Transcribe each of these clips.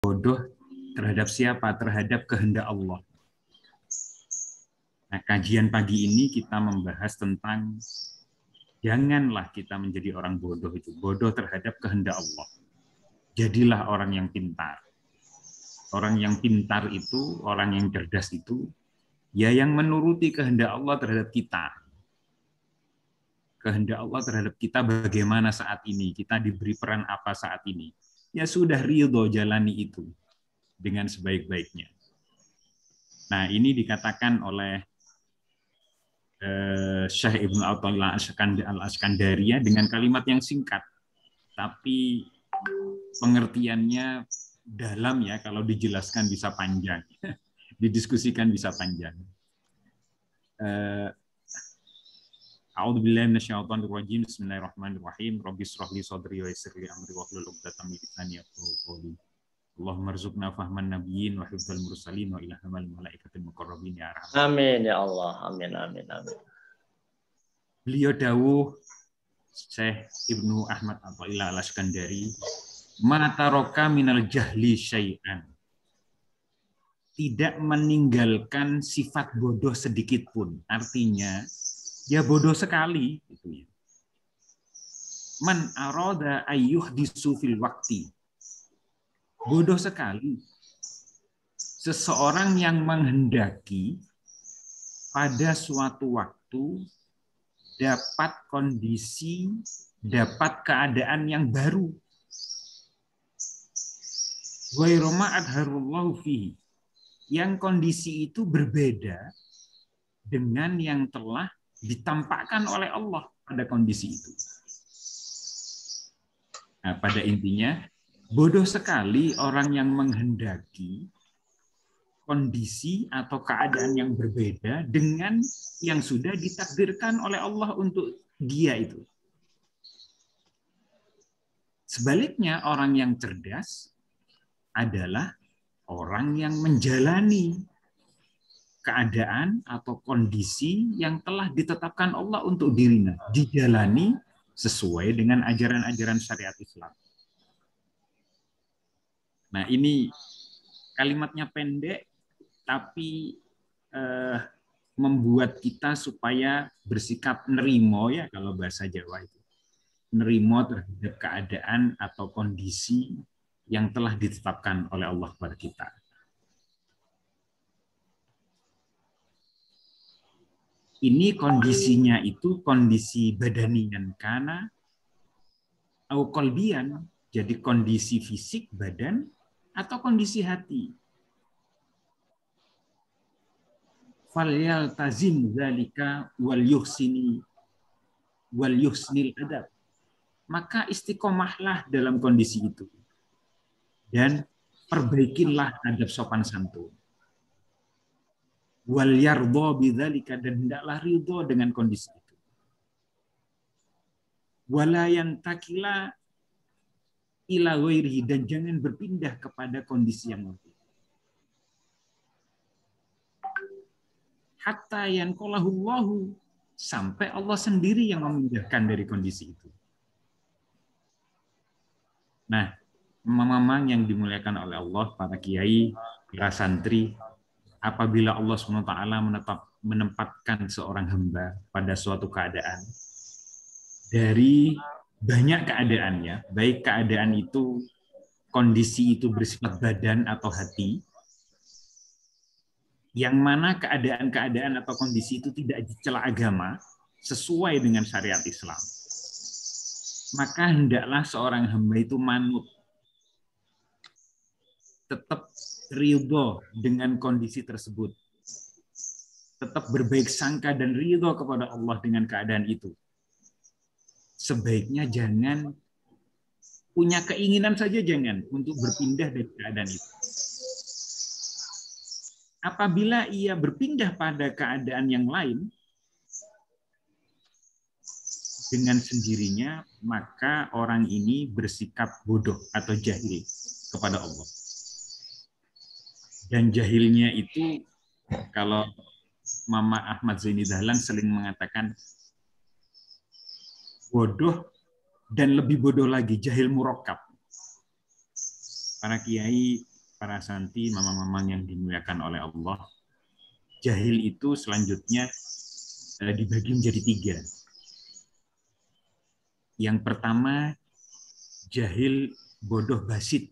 bodoh terhadap siapa? Terhadap kehendak Allah. Nah, kajian pagi ini kita membahas tentang janganlah kita menjadi orang bodoh itu. Bodoh terhadap kehendak Allah. Jadilah orang yang pintar. Orang yang pintar itu, orang yang cerdas itu, ya yang menuruti kehendak Allah terhadap kita. Kehendak Allah terhadap kita bagaimana saat ini. Kita diberi peran apa saat ini. Ya sudah ridho jalani itu dengan sebaik-baiknya. Nah, ini dikatakan oleh Syekh Ibnu Athaillah Al-Askandaria dengan kalimat yang singkat, tapi pengertiannya dalam ya, kalau dijelaskan bisa panjang, didiskusikan bisa panjang. A'udzubillahi minasyaitonir rajim. Bismillahirrahmanirrahim. Rabbi shrah li sadri wa yassir li amri wahlul 'uqdatam min lisani yafqahu qawli. Allahumma rzuqna fahman nabiyyin wa hifdzal mursalin wa ilhamal malaikatil muqarrabin ya rahman. Amin ya Allah. Amin amin amin. Beliau dawuh Syekh Ibnu Ahmad Athaillah Al-Askandari, "Ma taraka minal jahli syai'an." Tidak meninggalkan sifat bodoh sedikit pun. Artinya ya bodoh sekali gitu ya. Man arada ayyuhdisu fil waqti. Bodoh sekali seseorang yang menghendaki pada suatu waktu dapat kondisi, dapat keadaan yang baru. Ghairu ma adharullahu fihi. Yang kondisi itu berbeda dengan yang telah ditampakkan oleh Allah pada kondisi itu. Nah, pada intinya, bodoh sekali orang yang menghendaki kondisi atau keadaan yang berbeda dengan yang sudah ditakdirkan oleh Allah untuk dia itu. Sebaliknya, orang yang cerdas adalah orang yang menjalani keadaan atau kondisi yang telah ditetapkan Allah untuk dirinya, dijalani sesuai dengan ajaran-ajaran syariat Islam. Nah, ini kalimatnya pendek, tapi membuat kita supaya bersikap nerimo ya, kalau bahasa Jawa itu. Nerimo terhadap keadaan atau kondisi yang telah ditetapkan oleh Allah kepada kita. Ini kondisinya itu kondisi badanian kana atau kolbian, jadi kondisi fisik badan atau kondisi hati. Falyal tazim zalika wal yuhsini wal yuhsnil adab. Maka istiqomahlah dalam kondisi itu dan perbaikilah adab sopan santun. Wal yardha bidzalika, dan hendaklah ridho dengan kondisi itu. Wala yantakila ila ghairihi, dan jangan berpindah kepada kondisi yang lain. Hatta yanqalahullahu, sampai Allah sendiri yang memindahkan dari kondisi itu. Nah, mamang yang dimuliakan oleh Allah, para kiai, para santri, apabila Allah SWT menempatkan seorang hamba pada suatu keadaan, dari banyak keadaannya, baik keadaan itu, kondisi itu bersifat badan atau hati, yang mana keadaan-keadaan atau kondisi itu tidak dicela agama, sesuai dengan syariat Islam, maka hendaklah seorang hamba itu manut, tetap ridho dengan kondisi tersebut, tetap berbaik sangka dan ridho kepada Allah dengan keadaan itu. Sebaiknya jangan punya keinginan saja, jangan untuk berpindah dari keadaan itu. Apabila ia berpindah pada keadaan yang lain, dengan sendirinya maka orang ini bersikap bodoh atau jahil kepada Allah. Dan jahilnya itu, kalau Mama Ahmad Zaini Dahlan sering mengatakan, bodoh dan lebih bodoh lagi, jahil murakkab. Para kiai para santri, mama-mama yang dimuliakan oleh Allah, jahil itu selanjutnya dibagi menjadi 3. Yang pertama, jahil bodoh basit.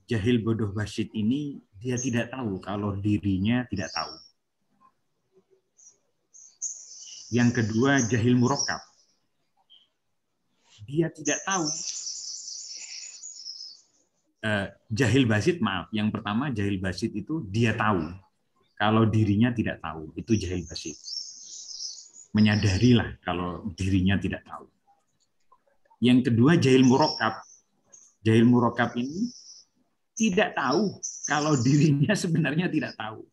Jahil bodoh basit ini dia tidak tahu kalau dirinya tidak tahu. Yang kedua, jahil murakkab. Dia tidak tahu. Jahil basit, maaf. Yang pertama, jahil basit itu dia tahu kalau dirinya tidak tahu. Itu jahil basit. Menyadarilah kalau dirinya tidak tahu. Yang kedua, jahil murakkab. Jahil murakkab ini tidak tahu kalau dirinya sebenarnya tidak tahu.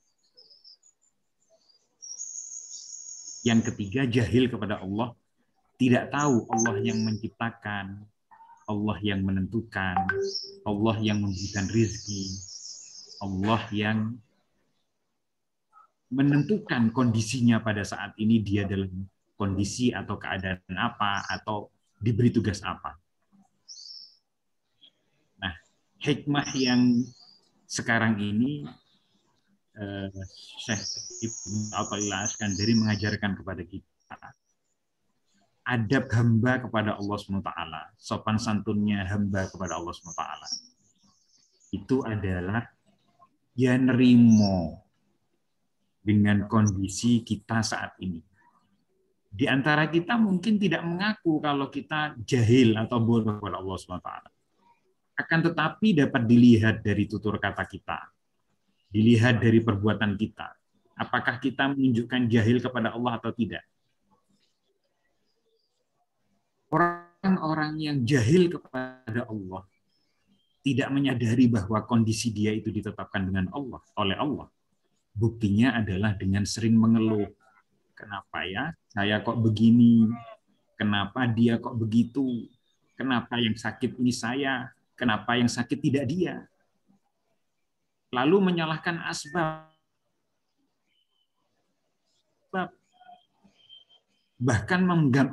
Yang ketiga, jahil kepada Allah. Tidak tahu Allah yang menciptakan, Allah yang menentukan, Allah yang memberikan rizki, Allah yang menentukan kondisinya pada saat ini dia dalam kondisi atau keadaan apa, atau diberi tugas apa. Nah, hikmah yang sekarang ini Syekh Ibnu Athaillah Iskandari mengajarkan kepada kita adab hamba kepada Allah SWT, sopan santunnya hamba kepada Allah SWT. Itu adalah ya nerimo dengan kondisi kita saat ini. Di antara kita mungkin tidak mengaku kalau kita jahil atau bodoh kepada Allah SWT. Akan tetapi dapat dilihat dari tutur kata kita, dilihat dari perbuatan kita. Apakah kita menunjukkan jahil kepada Allah atau tidak? Orang-orang yang jahil kepada Allah tidak menyadari bahwa kondisi dia itu ditetapkan dengan Allah, oleh Allah. Buktinya adalah dengan sering mengeluh. Kenapa ya? Saya kok begini? Kenapa dia kok begitu? Kenapa yang sakit ini saya? Kenapa yang sakit tidak dia? Lalu menyalahkan asbab. Bahkan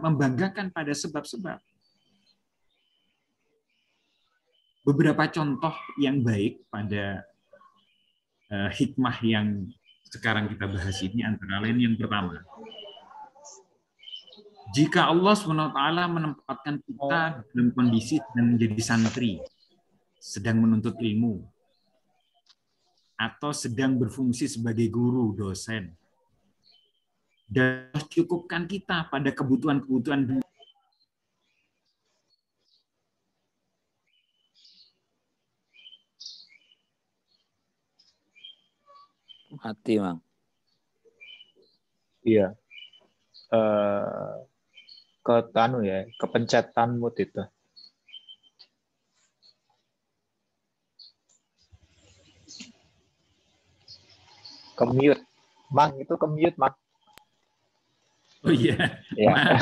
membanggakan pada sebab-sebab. Beberapa contoh yang baik pada hikmah yang sekarang kita bahas ini antara lain yang pertama. Jika Allah SWT menempatkan kita dalam kondisi sedang menjadi santri, sedang menuntut ilmu, atau sedang berfungsi sebagai guru, dosen, dan cukupkan kita pada kebutuhan-kebutuhan dunia. Mati, Mang. Iya. Ke tanu ya, kepencet mute itu. Ke-mute. Mang, itu ke-mute, Mang. Oh iya. Ya.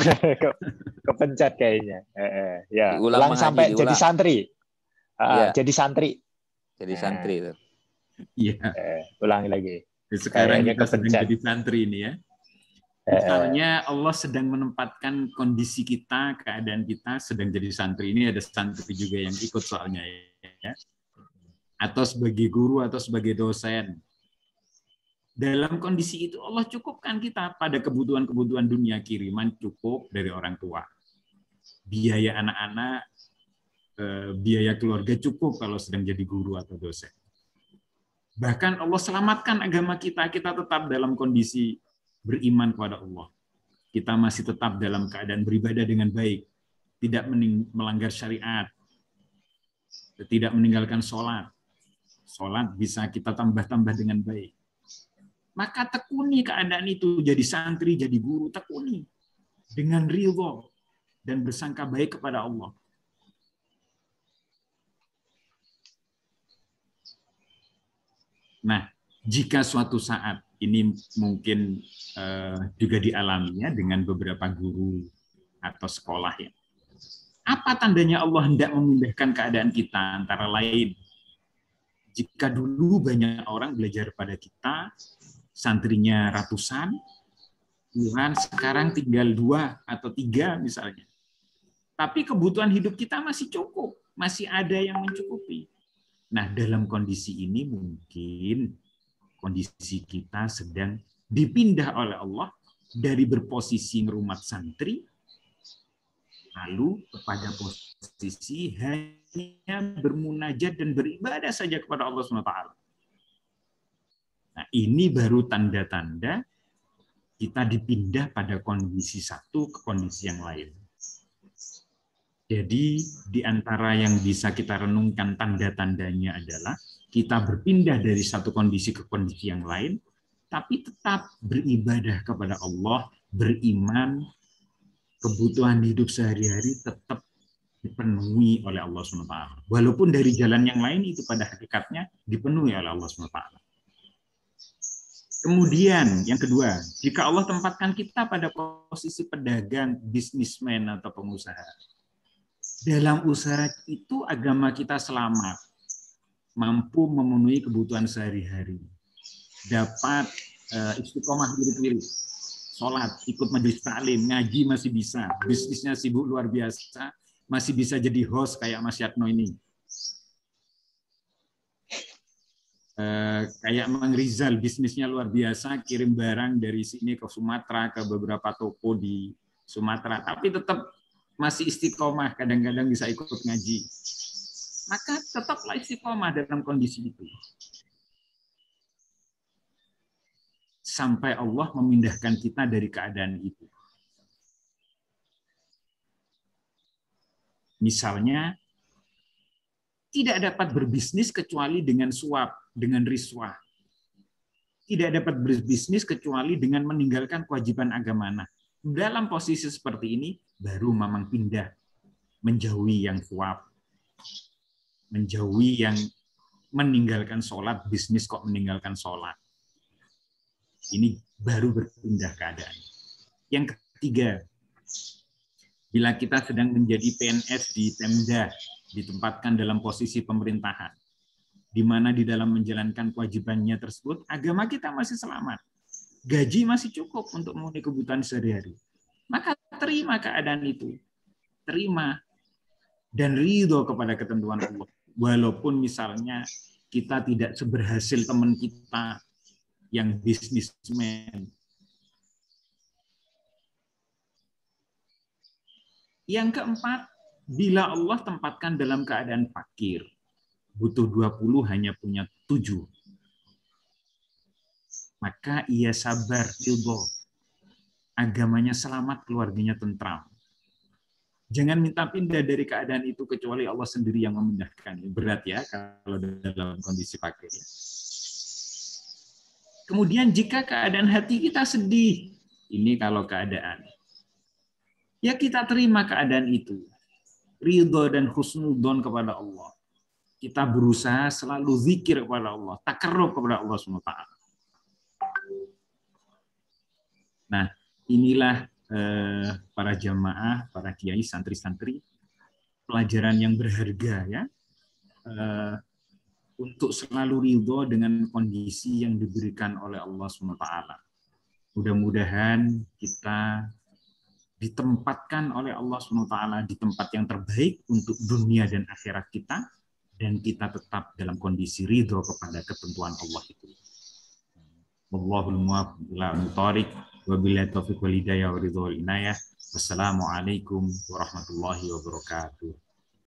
Kepencet kayaknya. Ya. Diulang, Ulang sampai diulang. jadi santri. Ya. Jadi santri. Jadi santri itu. Iya. Ulangi lagi. Sekarang Kayaknya kita sedang kepencet. jadi santri ini ya. Misalnya Allah sedang menempatkan kondisi kita, keadaan kita sedang jadi santri. Ini ada santri juga yang ikut soalnya ya. Atau sebagai guru atau sebagai dosen. Dalam kondisi itu Allah cukupkan kita pada kebutuhan-kebutuhan dunia, kiriman cukup dari orang tua. Biaya anak-anak, biaya keluarga cukup kalau sedang jadi guru atau dosen. Bahkan Allah selamatkan agama kita tetap dalam kondisi beriman kepada Allah. Kita masih tetap dalam keadaan beribadah dengan baik, tidak melanggar syariat, tidak meninggalkan sholat. Sholat bisa kita tambah-tambah dengan baik. Maka tekuni keadaan itu, jadi santri, jadi guru, tekuni dengan ridho dan bersangka baik kepada Allah. Nah, jika suatu saat ini mungkin juga dialaminya dengan beberapa guru atau sekolah ya. Apa tandanya Allah hendak memindahkan keadaan kita? Antara lain, jika dulu banyak orang belajar pada kita, santrinya ratusan, Tuhan sekarang tinggal 2 atau 3 misalnya. Tapi kebutuhan hidup kita masih cukup, masih ada yang mencukupi. Nah, dalam kondisi ini mungkin kondisi kita sedang dipindah oleh Allah dari berposisi ngerumat santri lalu kepada posisi hanya bermunajat dan beribadah saja kepada Allah SWT. Nah, ini baru tanda-tanda kita dipindah pada kondisi satu ke kondisi yang lain. Jadi di antara yang bisa kita renungkan tanda-tandanya adalah kita berpindah dari satu kondisi ke kondisi yang lain, tapi tetap beribadah kepada Allah, beriman, kebutuhan hidup sehari-hari tetap dipenuhi oleh Allah SWT. Walaupun dari jalan yang lain itu pada hakikatnya dipenuhi oleh Allah SWT. Kemudian yang kedua, jika Allah tempatkan kita pada posisi pedagang, bisnismen atau pengusaha, dalam usaha itu agama kita selamat, mampu memenuhi kebutuhan sehari-hari, dapat istiqomah wirid-wirid, sholat, ikut majelis taklim, ngaji masih bisa, bisnisnya sibuk luar biasa, masih bisa jadi host kayak Mas Yatno ini. Kayak Mang Rizal, bisnisnya luar biasa, kirim barang dari sini ke Sumatera, ke beberapa toko di Sumatera, tapi tetap masih istiqomah, kadang-kadang bisa ikut ngaji. Maka tetaplah istiqomah dalam kondisi itu. Sampai Allah memindahkan kita dari keadaan itu. Misalnya, tidak dapat berbisnis kecuali dengan suap, dengan riswah. Tidak dapat berbisnis kecuali dengan meninggalkan kewajiban agama. Nah, dalam posisi seperti ini, baru mamang pindah, menjauhi yang suap, menjauhi yang meninggalkan sholat, bisnis kok meninggalkan sholat. Ini baru berpindah keadaan. Yang ketiga, bila kita sedang menjadi PNS di Pemda, ditempatkan dalam posisi pemerintahan, di mana di dalam menjalankan kewajibannya tersebut, agama kita masih selamat. Gaji masih cukup untuk memenuhi kebutuhan sehari-hari. Maka terima keadaan itu. Terima. Dan ridho kepada ketentuan Allah. Walaupun misalnya kita tidak seberhasil teman kita yang bisnismen. Yang keempat, bila Allah tempatkan dalam keadaan fakir, butuh 20 hanya punya 7, maka ia sabar, ridho, agamanya selamat, keluarganya tentram. Jangan minta pindah dari keadaan itu kecuali Allah sendiri yang memindahkan. Berat ya kalau dalam kondisi fakir. Kemudian jika keadaan hati kita sedih, ini kalau keadaan, ya kita terima keadaan itu. Ridho dan husnudzon kepada Allah. Kita berusaha selalu zikir kepada Allah, takarrub kepada Allah SWT. Nah, inilah para jamaah, para kiai, santri-santri, pelajaran yang berharga ya, untuk selalu ridho dengan kondisi yang diberikan oleh Allah SWT. Mudah-mudahan kita ditempatkan oleh Allah SWT di tempat yang terbaik untuk dunia dan akhirat kita, dan kita tetap dalam kondisi ridho kepada ketentuan Allah itu. Wallahul muwaffiq ila thoriq, wabillahi taufiq wal hidayah wa ridho wal inayah. Wassalamualaikum warahmatullahi wabarakatuh.